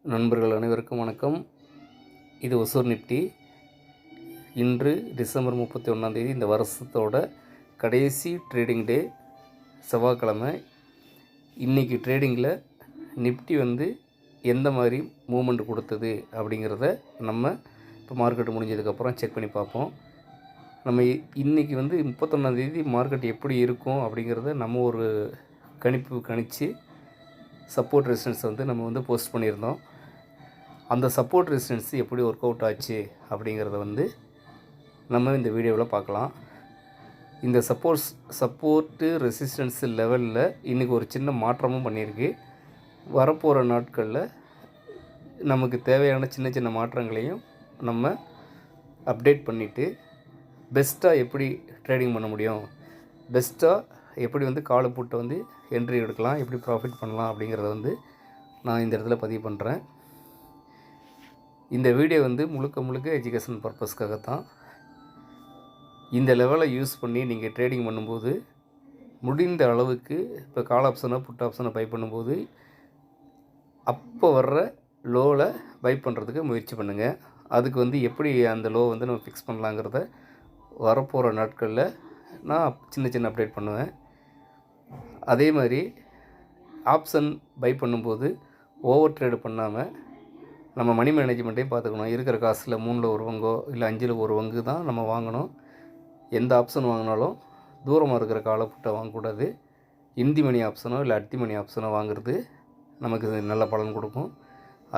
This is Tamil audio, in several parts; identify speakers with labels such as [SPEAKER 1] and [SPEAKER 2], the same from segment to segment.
[SPEAKER 1] நண்பர்கள் அனைவருக்கும் வணக்கம். இது ஒசூர் நிஃப்டி. இன்று டிசம்பர் 31 இந்த வருஷத்தோட கடைசி ட்ரேடிங் டே, செவ்வாய்க்கிழமை. இன்றைக்கி ட்ரேடிங்கில் நிஃப்டி எந்த மாதிரி மூமெண்ட் கொடுத்தது அப்படிங்கிறத நம்ம இப்போ மார்க்கெட்டு முடிஞ்சதுக்கப்புறம் செக் பண்ணி பார்ப்போம். நம்ம இன்றைக்கி 31 மார்க்கெட் எப்படி இருக்கும் அப்படிங்கிறத நம்ம ஒரு கணிச்சு சப்போர்ட் ரெசிஸ்டன்ஸ் நம்ம போஸ்ட் பண்ணியிருந்தோம். அந்த சப்போர்ட் ரெசிஸ்டன்ஸ் எப்படி ஒர்க் அவுட் ஆச்சு அப்படிங்கிறத நம்ம இந்த வீடியோவில் பார்க்கலாம். இந்த சப்போர்ட்டு ரெசிஸ்டன்ஸ் லெவலில் இன்றைக்கி ஒரு சின்ன மாற்றமும் பண்ணியிருக்கு. வரப்போகிற நாட்களில் நமக்கு தேவையான சின்ன சின்ன மாற்றங்களையும் நம்ம அப்டேட் பண்ணிவிட்டு பெஸ்ட்டாக எப்படி ட்ரேடிங் பண்ண முடியும், பெஸ்ட்டாக எப்படி காலை போட்டு என்ட்ரி எடுக்கலாம், எப்படி ப்ராஃபிட் பண்ணலாம் அப்படிங்கிறத நான் இந்த இடத்துல பதிவு பண்ணுறேன். இந்த வீடியோ முழுக்க எஜுகேஷன் பர்பஸ்க்காக தான். இந்த லெவலை யூஸ் பண்ணி நீங்கள் ட்ரேடிங் பண்ணும்போது முடிந்த அளவுக்கு இப்போ கால் ஆப்ஷனை புட் ஆப்ஷனை பை பண்ணும்போது அப்போ வர்ற லோவில் பை பண்ணுறதுக்கு முயற்சி பண்ணுங்கள். அதுக்கு எப்படி அந்த லோ நம்ம ஃபிக்ஸ் பண்ணலாங்கிறத வரப்போகிற நாட்களில் நான் சின்ன அப்டேட் பண்ணுவேன். அதே மாதிரி ஆப்ஷன் பை பண்ணும்போது ஓவர் ட்ரேடு பண்ணாமல் நம்ம மணி மேனேஜ்மெண்ட்டையும் பார்த்துக்கணும். இருக்கிற காசில் 3ல் ஒரு பங்கோ இல்லை 5ல் ஒரு பங்கு தான் நம்ம வாங்கணும். எந்த ஆப்ஷன் வாங்கினாலும் தூரமாக இருக்கிற காலை புட்டை வாங்கக்கூடாது. இந்தி மணி ஆப்ஷனோ இல்லை அட்டி மணி ஆப்ஷனோ வாங்குறது நமக்கு நல்ல பலன் கொடுக்கும்.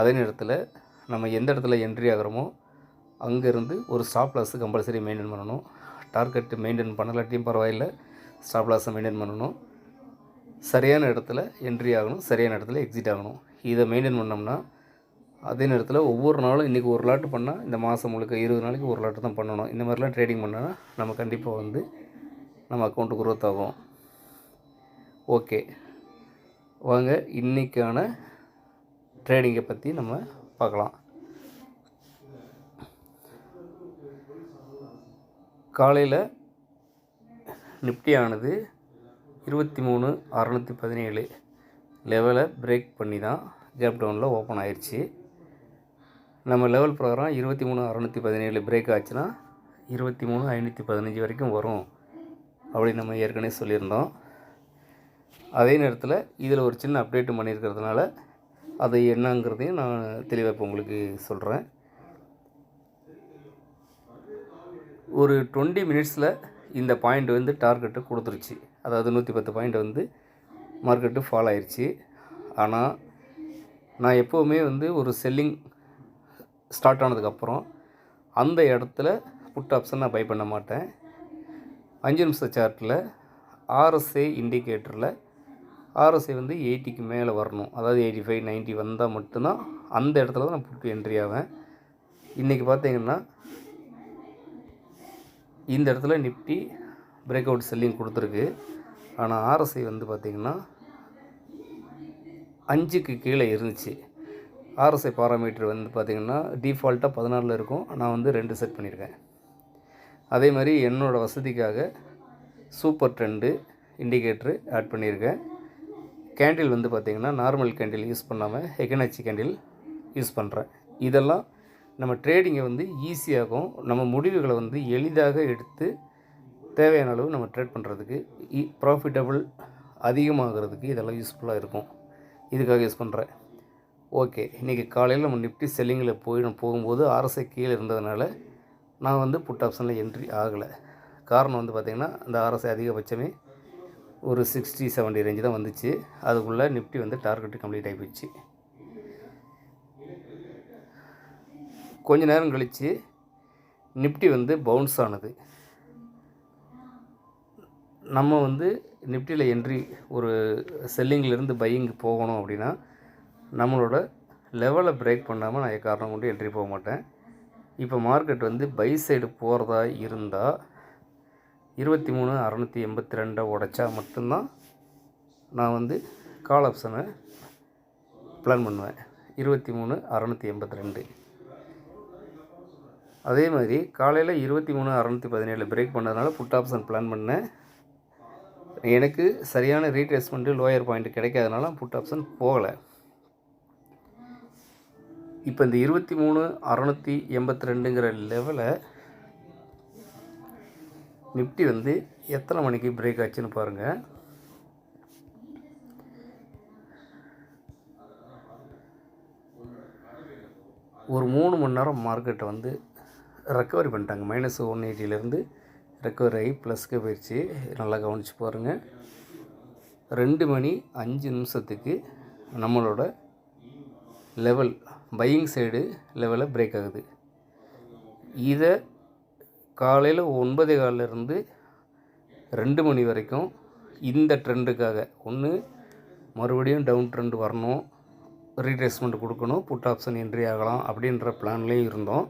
[SPEAKER 1] அதே நேரத்தில் நம்ம எந்த இடத்துல என்ட்ரி ஆகிறோமோ அங்கேருந்து ஒரு ஸ்டாப் லாஸு கம்பல்சரி மெயின்டைன் பண்ணணும். டார்கெட்டு மெயின்டைன் பண்ணலாட்டியும் பரவாயில்லை, ஸ்டாப் லாஸை மெயின்டைன் பண்ணணும். சரியான இடத்துல என்ட்ரி ஆகணும், சரியான இடத்துல எக்ஸிட் ஆகணும். இதை மெயின்டைன் பண்ணோம்னா அதே நேரத்தில் ஒவ்வொரு நாளும் இன்றைக்கி ஒரு லாட்டு பண்ணால் இந்த மாதம் முழுக்க 20 நாளைக்கு ஒரு லாட்டு தான் பண்ணணும். இந்த மாதிரிலாம் ட்ரேடிங் பண்ணோன்னா நம்ம கண்டிப்பாக நம்ம அக்கௌண்ட்டு குரோத் ஆகும். ஓகே, வாங்க இன்றைக்கான ட்ரேடிங்கை பற்றி நம்ம பார்க்கலாம். காலையில் நிஃப்டி ஆனது 23,617 லெவலை பிரேக் பண்ணி தான் கேப் டவுனில் ஓப்பன் ஆயிடுச்சு. நம்ம லெவல் பிரகாரம் 23,617 பிரேக் ஆச்சுன்னா 23,515 வரைக்கும் வரும் அப்படின்னு நம்ம ஏற்கனவே சொல்லியிருந்தோம். அதே நேரத்தில் இதில் ஒரு சின்ன அப்டேட்டும் பண்ணியிருக்கிறதுனால அது என்னங்கிறதையும் நான் தெளிவாக இப்போ உங்களுக்கு சொல்கிறேன். ஒரு 20 மினிட்ஸில் இந்த பாயிண்ட் டார்கெட்டு கொடுத்துருச்சு. அதாவது 110 பாயிண்ட் மார்க்கெட்டு ஃபால் ஆயிடுச்சு. ஆனால் நான் எப்போவுமே ஒரு செல்லிங் ஸ்டார்ட் ஆனதுக்கப்புறம் அந்த இடத்துல புட் ஆப்ஷன் நான் பை பண்ண மாட்டேன். 5 நிமிஷ சார்ட்டில் ஆர்எஸ்ஐ இண்டிகேட்டரில் ஆர்எஸ்ஐ 80க்கு மேலே வரணும். அதாவது 85, 90 வந்தால் மட்டும்தான் அந்த இடத்துல தான் நான் புட்டு என்ட்ரி ஆவேன். இன்றைக்கி பார்த்திங்கன்னா இந்த இடத்துல நிஃப்டி பிரேக் அவுட் செல்லிங் கொடுத்துருக்கு. ஆனால் ஆர்எஸ்ஐ பார்த்திங்கன்னா 5க்கு கீழே இருந்துச்சு. ஆர்எஸ்ஐ பாராமீட்டர் பார்த்திங்கன்னா டிஃபால்ட்டாக 14 இருக்கும். நான் 2 செட் பண்ணியிருக்கேன். அதே மாதிரி என்னோடய வசதிக்காக சூப்பர் ட்ரெண்டு இண்டிகேட்ரு ஆட் பண்ணியிருக்கேன். கேண்டில் பார்த்திங்கன்னா நார்மல் கேண்டில் யூஸ் பண்ணாமல் ஹெகனாச்சி கேண்டில் யூஸ் பண்ணுறேன். இதெல்லாம் நம்ம ட்ரேடிங்கை ஈஸியாகும், நம்ம முடிவுகளை எளிதாக எடுத்து தேவையான அளவு நம்ம ட்ரேட் பண்ணுறதுக்கு ப்ராஃபிட்டபிள் அதிகமாகிறதுக்கு இதெல்லாம் யூஸ்ஃபுல்லாக இருக்கும். இதுக்காக யூஸ் பண்ணுறேன். ஓகே, இன்றைக்கி காலையில் நம்ம நிஃப்டி செல்லிங்கில் போகும்போது ஆர்எஸ்ஐ கீழே இருந்ததுனால நான் புட் ஆப்ஷனில் என்ட்ரி ஆகலை. காரணம் பார்த்திங்கன்னா அந்த ஆர்எஸ்ஐ அதிகபட்சமே ஒரு 60-70 ரேஞ்சு தான் வந்துச்சு. அதுக்குள்ளே நிஃப்டி டார்கெட்டு கம்ப்ளீட் ஆகி போயிடுச்சு. கொஞ்ச நேரம் கழித்து நிஃப்டி பவுன்ஸ் ஆனது. நம்ம நிஃப்டியில் என்ட்ரி ஒரு செல்லிங்கிலேருந்து பையிங்கு போகணும் அப்படின்னா நம்மளோட லெவலை பிரேக் பண்ணாமல் நான் காரணம் கொண்டு என்ட்ரி போக மாட்டேன். இப்போ மார்க்கெட் பை சைடு போகிறதா இருந்தால் 23,682 உடைச்சா மட்டும்தான் நான் கால் ஆப்ஷனை பிளான் பண்ணுவேன். 23,682. அதே மாதிரி காலையில் 23,617 பிரேக் பண்ணதுனால புட் ஆப்ஷன் பிளான் பண்ணேன். எனக்கு சரியான retracement lower point கிடைக்காதனால put option போகலை. இப்போ இந்த 23,682ங்கிற லெவலை நிஃப்டி வந்து எத்தனை மணிக்கு பிரேக் ஆச்சுன்னு பாருங்கள். ஒரு 3 மணி நேரம் மார்க்கெட்டை வந்து ரெக்கவரி பண்ணிட்டாங்க. -180லேருந்து ரெக்கவரி ஆகி ப்ளஸ்க்கு போயிடுச்சு. நல்லா கவனித்து பாருங்கள். 2:05 நம்மளோட லெவல் பையிங் சைடு லெவலில் பிரேக் ஆகுது. இதை காலையில் 9:15லேருந்து 2 மணி வரைக்கும் இந்த ட்ரெண்டுக்காக ஒன்று மறுபடியும் டவுன் ட்ரெண்ட் வரணும், ரீட்ரேஸ்மெண்ட் கொடுக்கணும், புட் ஆப்ஷன் என்ட்ரி ஆகலாம் அப்படின்ற பிளான்லேயும் இருந்தோம்.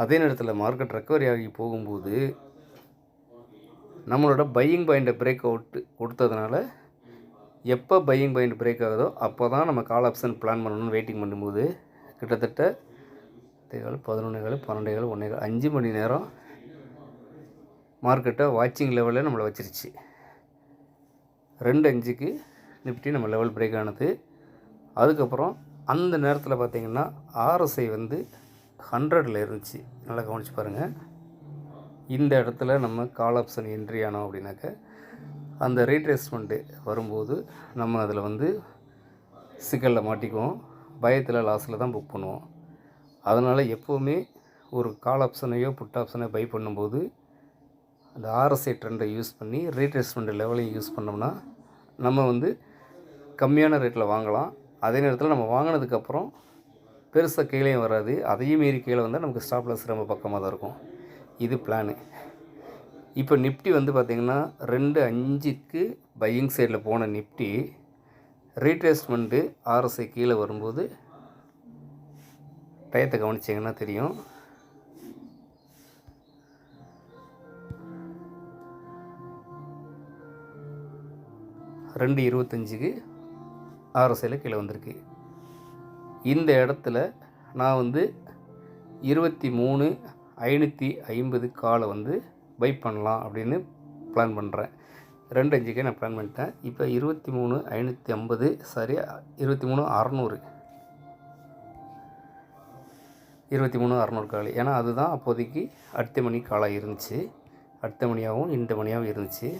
[SPEAKER 1] அதே நேரத்தில் மார்க்கெட் ரெக்கவரி ஆகி போகும்போது நம்மளோட பையிங் பாயிண்ட்டை பிரேக் அவுட் கொடுத்ததுனால எப்போ பையிங் பாயிண்ட் பிரேக் ஆகுதோ அப்போ தான் நம்ம கால் ஆப்ஷன் பிளான் பண்ணணும்னு வெயிட்டிங் பண்ணும்போது கிட்டத்தட்ட 11:15, 12:15, 1:15, 5 மணி நேரம் மார்க்கெட்டை வாட்சிங் லெவலில் நம்மளை வச்சிருச்சு. 2:05 நிஃப்டி நம்ம லெவல் பிரேக் ஆனது. அதுக்கப்புறம் அந்த நேரத்தில் பார்த்திங்கன்னா RSI வந்து 100ல் இருந்துச்சு. நல்லா கவனித்து பாருங்கள். இந்த இடத்துல நம்ம கால் ஆப்ஷன் என்ட்ரி ஆனோம் அப்படின்னாக்க அந்த ரீட்ரேஸ்மெண்ட்டு வரும்போது நம்ம அதில் வந்து சிக்கலில் மாட்டிக்குவோம். பயத்தில் லாஸில் தான் புக் பண்ணுவோம். அதனால் எப்போவுமே ஒரு கால் ஆப்ஷனையோ புட் ஆப்ஷனையோ பை பண்ணும்போது அந்த RSI ட்ரெண்டை யூஸ் பண்ணி ரீட்ரேஸ்மெண்ட் லெவலையும் யூஸ் பண்ணோம்னா நம்ம வந்து கம்மியான ரேட்டில் வாங்கலாம். அதே நேரத்தில் நம்ம வாங்கினதுக்கப்புறம் பெருசாக கீழேயும் வராது. அதையும் மீறி கீழே வந்தால் நமக்கு ஸ்டாப் லாஸ் ரொம்ப பக்கமாக தான் இருக்கும். இது பிளானு. இப்போ நிஃப்டி வந்து பார்த்திங்கன்னா 2:05 பையிங் சைடில் போன நிஃப்டி ரீட்ரேஸ்மெண்ட்டு RSI கீழே வரும்போது டயத்தை கவனிச்சிங்கன்னா தெரியும். $2.25 RSIயில் கீழே வந்திருக்கு. இந்த இடத்துல நான் வந்து 23,550 காலை வந்து பை பண்ணலாம் அப்படின்னு பிளான் பண்ணுறேன். 2:05 நான் பிளான் பண்ணிட்டேன். இப்போ 23,550 சரி 23,600 கால். ஏன்னா அதுதான் அப்போதைக்கு அடுத்த மணி காலாக இருந்துச்சு. அடுத்த மணியாகவும் இந்த மணியாகவும் இருந்துச்சு.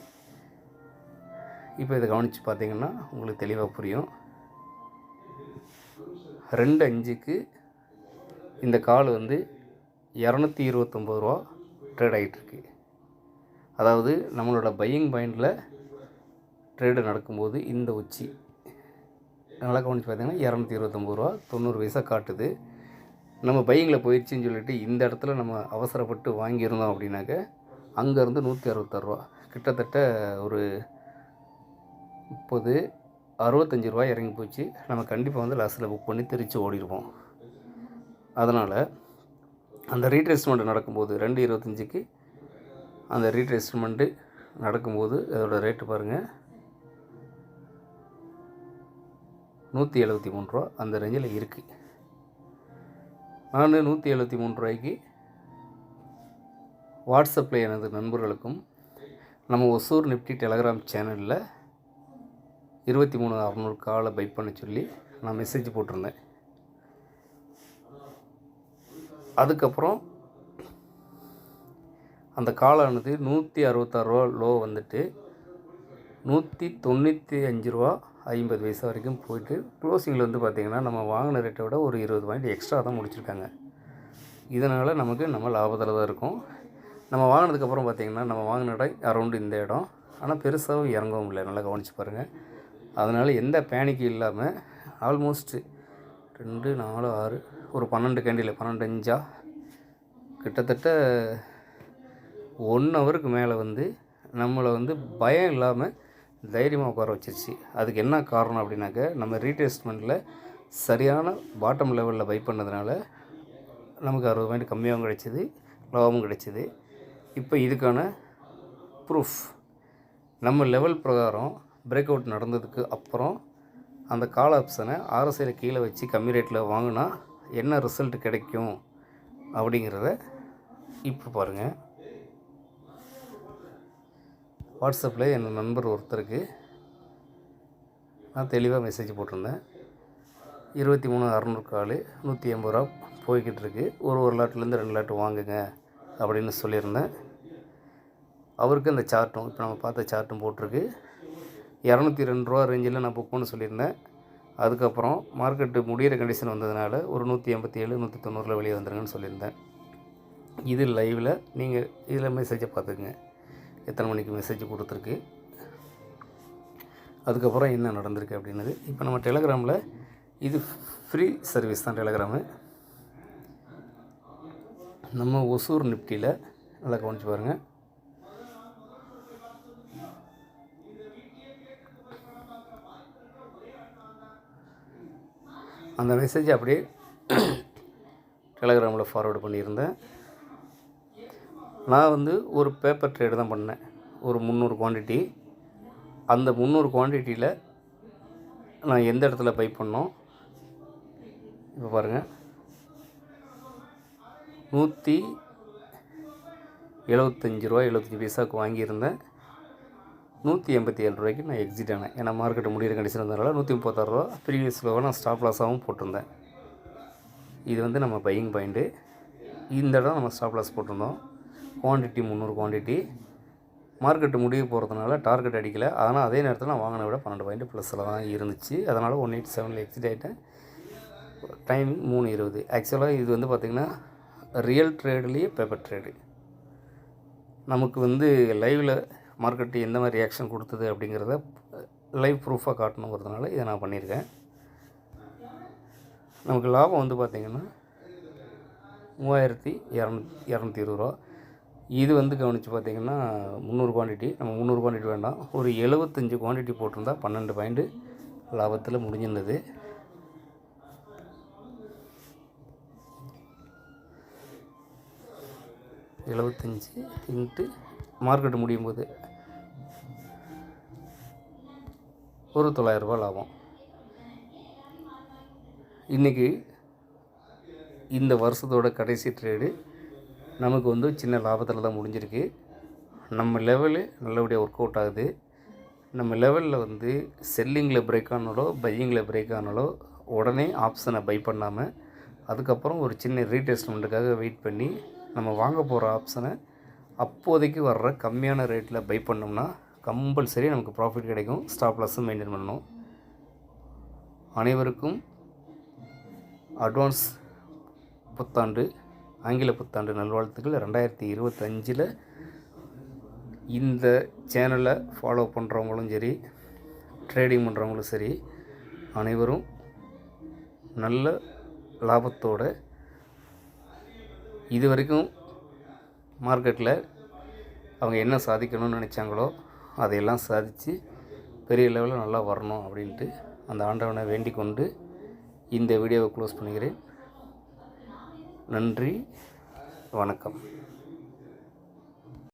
[SPEAKER 1] இப்போ இதை கவனித்து பார்த்திங்கன்னா உங்களுக்கு தெளிவாக புரியும். 2:05 இந்த கால் வந்து $229 ட்ரேட் ஆகிட்டுருக்கு. அதாவது நம்மளோட பையிங் பாயிண்டில் ட்ரேடு நடக்கும்போது இந்த உச்சி நல்லா கவனித்து பார்த்தீங்கன்னா $229 90 காட்டுது. நம்ம பையிங்கில் போயிடுச்சின்னு சொல்லிட்டு இந்த இடத்துல நம்ம அவசரப்பட்டு வாங்கியிருந்தோம் அப்படின்னாக்க அங்கேருந்து $166 கிட்டத்தட்ட ஒரு 65 இறங்கி போச்சு. நம்ம கண்டிப்பாக வந்து லாஸில் புக் பண்ணி திருச்சி ஓடிடுவோம். அதனால் அந்த ரீட்ரேஸ்மெண்ட் நடக்கும்போது 2:25 அந்த ரீட்ரேஸ்மெண்ட்டு நடக்கும்போது அதோடய ரேட்டு பாருங்கள் $173 அந்த ரேஞ்சில் இருக்குது. நான் $173 வாட்ஸ்அப்பில் எனது நண்பர்களுக்கும் நம்ம ஒசூர் நிஃப்டி டெலகிராம் சேனலில் 23,600 காலை பை பண்ண சொல்லி நான் மெசேஜ் போட்டிருந்தேன். அதுக்கப்புறம் அந்த காலானது $166 லோ வந்துட்டு $195.50 வரைக்கும் போயிட்டு க்ளோசிங்கில் வந்து பார்த்திங்கன்னா நம்ம வாங்கின ரேட்டை விட ஒரு 20 பாயிண்ட் எக்ஸ்ட்ரா தான் முடிச்சிருக்காங்க. இதனால் நம்ம லாபத்தில் தான் இருக்கும். நம்ம வாங்கினதுக்கப்புறம் பார்த்திங்கன்னா நம்ம வாங்கின இடம் அரௌண்டு இந்த இடம். ஆனால் பெருசாகவும் இறங்கவும் இல்லை. நல்லா கவனித்து பாருங்கள். அதனால் எந்த பேனிக்கும் இல்லாமல் ஆல்மோஸ்ட் 2, 4, 6 ஒரு 12 கேண்டில் 12.5 கிட்டத்தட்ட 1 ஹவருக்கு மேலே வந்து நம்மளை வந்து பயம் இல்லாமல் தைரியமாக உட்கார வச்சிருச்சு. அதுக்கு என்ன காரணம் அப்படின்னாக்க நம்ம ரீட்ரேஸ்மெண்ட்டில் சரியான பாட்டம் லெவலில் பை பண்ணதுனால நமக்கு 60 பாயிண்ட் கம்மியாகவும் கிடைச்சிது, லாபமும் கிடைச்சிது. இப்போ இதுக்கான ப்ரூஃப் நம்ம லெவல் பிரகாரம் பிரேக் அவுட் நடந்ததுக்கு அப்புறம் அந்த கால் ஆப்ஷனை RSIயில் கீழே வச்சு கம்மி ரேட்டில் வாங்கினா என்ன ரிசல்ட் கிடைக்கும் அப்படிங்கிறத இப்போ பாருங்கள். வாட்ஸ்அப்பில் என் நண்பர் ஒருத்தருக்கு நான் தெளிவாக மெசேஜ் போட்டிருந்தேன். 23,600 கால் 180 ரூபா போய்கிட்டு இருக்கு. ஒரு லாட்லேருந்து 2 லாட் வாங்குங்க அப்படின்னு சொல்லியிருந்தேன். அவருக்கு அந்த சார்ட்டும் இப்போ நம்ம பார்த்த சார்ட்டும் போட்டிருக்கு. 202 ரூபா ரேஞ்சில் நான் புக் பண்ண சொல்லியிருந்தேன். அதுக்கப்புறம் மார்க்கெட்டு முடிகிற கண்டிஷன் வந்ததுனால ஒரு 187 190 வெளியே வந்துருங்கன்னு சொல்லியிருந்தேன். இது லைவில் நீங்கள் இதில் மெசேஜை பார்த்துக்குங்க, எத்தனை மணிக்கு மெசேஜ் கொடுத்துருக்கு, அதுக்கப்புறம் என்ன நடந்திருக்கு அப்படின்னது. இப்போ நம்ம டெலகிராமில் இது ஃப்ரீ சர்வீஸ் தான். டெலகிராமு நம்ம ஒசூர் நிஃப்டியில் நல்லா கவனிச்சு பாருங்கள். அந்த மெசேஜை அப்படியே டெலகிராமில் ஃபார்வேர்டு பண்ணியிருந்தேன். நான் ஒரு பேப்பர் ட்ரேடு தான் பண்ணேன், ஒரு 300 குவான்டிட்டி. அந்த 300 குவான்டிட்டியில் நான் எந்த இடத்துல பை பண்ணோம் இப்போ பாருங்கள். 175 ரூபா 75 பைசாவுக்கு வாங்கியிருந்தேன். 187 ரூபாய்க்கு நான் எக்ஸிட் ஆனேன். ஏன்னா மார்க்கெட்டு முடிகிற கண்டிஷன் இருந்ததுனால 136 ரூபா ப்ரீவியஸ் லோவை நான் ஸ்டாப் லாஸாகவும் போட்டிருந்தேன். இது நம்ம பையிங் பாயிண்ட்டு. இந்த இடம் நம்ம ஸ்டாப் லாஸ் போட்டிருந்தோம். Quantity 300 quantity. மார்க்கெட்டு முடிய போகிறதுனால டார்கெட் அடிக்கலை. ஆனால் அதே நேரத்தில் நான் வாங்கின விட 12 பாயிண்ட் ப்ளஸில் தான் இருந்துச்சு. அதனால் 187 எக்ஸிட் ஆகிட்டேன். டைமிங் 3:20. ஆக்சுவலாக இது பார்த்திங்கன்னா ரியல் ட்ரேட்லேயே பேப்பர் ட்ரேடு. நமக்கு லைவில் மார்க்கெட்டு எந்த மாதிரி ரியாக்ஷன் கொடுத்தது அப்படிங்கிறத லைவ் ப்ரூஃபாக காட்டணுங்கிறதுனால இதை நான் பண்ணியிருக்கேன். நமக்கு லாபம் பார்த்திங்கன்னா 3220 ரூபா. இது கவனித்து பார்த்திங்கன்னா 300 குவான்டிட்டி. நம்ம 300 குவான்டிட்டி வேண்டாம், ஒரு 75 குவான்டிட்டி போட்டிருந்தா 12 பாயிண்ட் லாபத்தில் முடிஞ்சிருந்தது. இன்ட்டு மார்க்கெட்டு முடியும் போது ஒரு 900 ரூபா லாபம். இன்றைக்கி இந்த வருஷத்தோட கடைசி ட்ரேடு நமக்கு சின்ன லாபத்தில் தான் முடிஞ்சிருக்கு. நம்ம லெவலு நல்லபடியாக ஒர்க் அவுட் ஆகுது. நம்ம லெவலில் செல்லிங்கில் பிரேக் ஆனாலோ பையிங்கில் பிரேக் ஆனாலோ உடனே ஆப்ஷனை பை பண்ணாமல் அதுக்கப்புறம் ஒரு சின்ன ரீடெஸ்ட்மெண்ட்டுக்காக வெயிட் பண்ணி நம்ம வாங்க போகிற ஆப்ஷனை அப்போதைக்கு வர்ற கம்மியான ரேட்டில் பை பண்ணோம்னா கம்பல்சரி நமக்கு ப்ராஃபிட் கிடைக்கும். ஸ்டாப் லாஸும் மெயின்டைன் பண்ணணும். அனைவருக்கும் அட்வான்ஸ் புத்தாண்டு, ஆங்கில புத்தாண்டு நல்வாழ்த்துக்கள். 2025 இந்த சேனலை ஃபாலோ பண்ணுறவங்களும் சரி, ட்ரேடிங் பண்ணுறவங்களும் சரி, அனைவரும் நல்ல லாபத்தோடு இது வரைக்கும் மார்க்கெட்டில் அவங்க என்ன சாதிக்கணும்னு நினச்சாங்களோ அதையெல்லாம் சாதித்து பெரிய லெவலில் நல்லா வரணும் அப்படின்ட்டு அந்த ஆண்டவனை வேண்டிக் கொண்டு இந்த வீடியோவை க்ளோஸ் பண்ணுகிறேன். நன்றி, வணக்கம்.